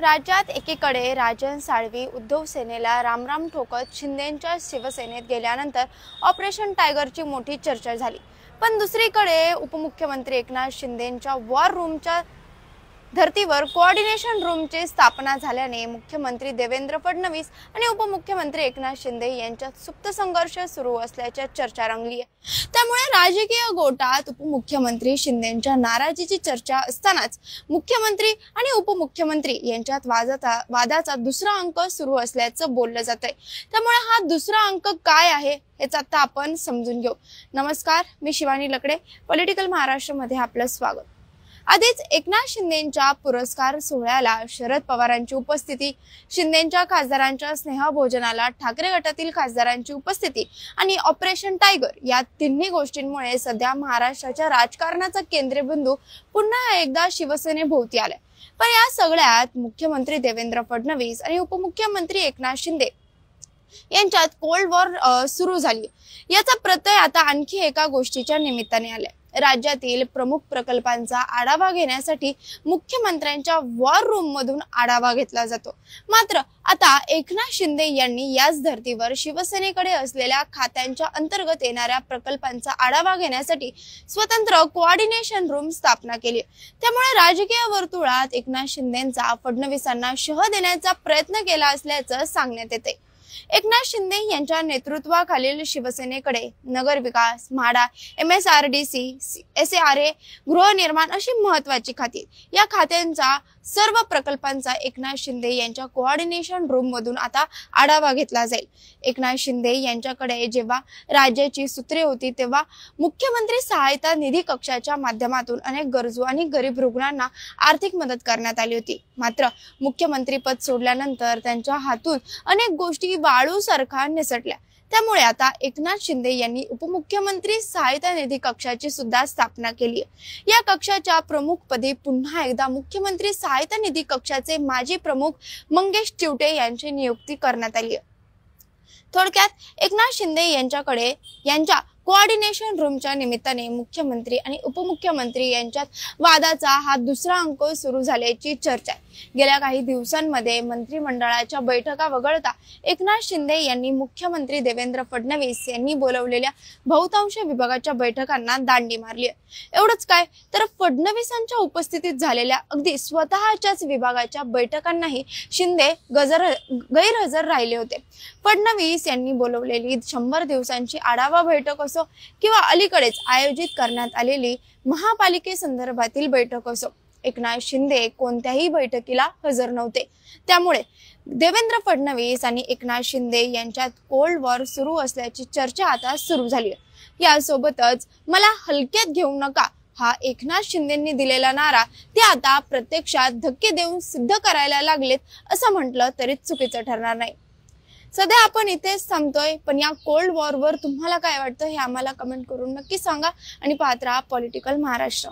राज्यात एकीकडे राजन साळवी उद्धव सेनेला रामराम ठोकत शिंदेंच्या शिवसेनेत गेल्यानंतर ऑपरेशन टायगरची मोठी चर्चा झाली। पण दुसरीकडे उपमुख्यमंत्री एकनाथ शिंदेंच्या वॉर रूमच्या धर्तीवर कोऑर्डिनेशन रूमची स्थापना झाल्याने मुख्यमंत्री देवेंद्र फडणवीस आणि उपमुख्यमंत्री एकनाथ शिंदे यांच्यात सुप्त संघर्ष सुरू असल्याच्या चर्चा रंगली आहे। त्यामुळे राजकीय गोटात उपमुख्यमंत्री शिंदेंच्या नाराजीची चर्चा असतानाच मुख्यमंत्री आणि उपमुख्यमंत्री यांच्यात वादाचा दुसरा अंक सुरू असल्याचं बोललं जातंय। त्यामुळे हा दुसरा अंक काय आहे हेच आता आपण समजून घेऊ। नमस्कार, मी शिवानी लकडे, पॉलिटिकल महाराष्ट्र मध्ये आपलं स्वागत। आधीच एकनाथ शिंदेंच्या पुरस्कार सोहळ्याला शरद पवारांची उपस्थिती, शिंदेंच्या खासदारांच्या स्नेहभोजनाला ठाकरे गटातील खासदारांची उपस्थिती आणि ऑपरेशन टायगर या तिन्ही गोष्टींमुळे सध्या महाराष्ट्राच्या राजकारणाचा केंद्रबिंदू पुन्हा एकदा शिवसेनेभोवती आलाय। पण या सगळ्यात मुख्यमंत्री देवेंद्र फडणवीस आणि उपमुख्यमंत्री एकनाथ शिंदे यांच्यात कोल्ड वॉर सुरू झाली। याचा प्रत्यय आता आणखी एका गोष्टीच्या निमित्ताने आलाय। राज्यातील प्रमुख प्रकल्पांचा आढावा घेण्यासाठी मुख्यमंत्र्यांच्या वॉर रूम मधून आढावा घेतला जातो। मात्र आता एकनाथ शिंदे यांनी याच धर्तीवर शिवसेनेकडे असलेल्या खात्यांच्या अंतर्गत येणाऱ्या प्रकल्पांचा आढावा घेण्यासाठी स्वतंत्र कोऑर्डिनेशन रूम स्थापना केली। त्यामुळे राजकीय वर्तुळात एकनाथ शिंदेंचा फडणवीसांना शह देण्याचा प्रयत्न केला असल्याचं सांगण्यात येते। एकनाथ शिंदे यांच्या नेतृत्वाखालील शिवसेनेकडे नगरविकास, म्हाडा, MSRDC, SARA, गृहनिर्माण अशी महत्त्वाची खाती। या खात्यांचा सर्व प्रकल्पांचा एकनाथ शिंदे यांच्या कोऑर्डिनेशन रूम मधून आता आढावा घेतला जाईल। एकनाथ शिंदे यांच्याकडे जेव्हा राज्याची सूत्रे होती तेव्हा मुख्यमंत्री सहायता निधी कक्षाच्या माध्यमातून अनेक गरजू आणि गरीब रुग्णांना आर्थिक मदत करण्यात आली होती। मात्र मुख्यमंत्री पद सोडल्यानंतर त्यांच्या हातून अनेक गोष्टी वाळूसारखा निसटल्या। त्यामुळे आता एकनाथ शिंदे यांनी उपमुख्यमंत्री सहायता निधी कक्षाची सुद्धा स्थापना केली आहे। या कक्षाच्या प्रमुखपदी पुन्हा एकदा मुख्यमंत्री सहायता निधी कक्षाचे माजी प्रमुख मंगेश चिवटे यांची नियुक्ती करण्यात आली आहे। थोडक्यात एकनाथ शिंदे यांच्याकडे यांच्या कोऑर्डिनेशन रूमच्या निमित्ताने मुख्यमंत्री आणि उपमुख्यमंत्री यांच्यात वादाचा हा दुसरा अंक सुरू झाल्याची चर्चा आहे। गेल्या काही दिवसांमध्ये मंत्रिमंडळाच्या बैठका वगळता एकनाथ शिंदे यांनी मुख्यमंत्री देवेंद्र फडणवीस यांनी बोलवलेल्या बहुतांश विभागाच्या बैठकांना दांडी मारली आहे। एवढंच काय तर फडणवीसांच्या उपस्थितीत झालेल्या अगदी स्वतःच्याच विभागाच्या बैठकांनाही शिंदे गैरहजर राहिले होते। फडणवीस यांनी बोलवलेली 100 दिवसांची आढावा बैठक असो किंवा अलीकडेच आयोजित करण्यात आलेली महापालिकेसंदर्भातील बैठक असो, एकनाथ शिंदे कोणत्याही बैठकीला हजर नव्हते। त्यामुळे देवेंद्र फडणवीस आणि एकनाथ शिंदे यांच्यात कोल्ड वॉर सुरू असल्याची चर्चा आता सुरू झाली आहे। यासोबतच मला हलक्यात घेऊ नका हा एकनाथ शिंदेंनी दिलेला नारा ते आता प्रत्यक्षात धक्के देऊन सिद्ध करायला लागलेत असं म्हटलं तरी चुकीचं ठरणार नाही। सध्या आपण इथेच थांबतोय, पण या कोल्ड वॉर वर तुम्हाला काय वाटतं हे आम्हाला कमेंट करून नक्की सांगा आणि पाहत राहा पॉलिटिकल महाराष्ट्र।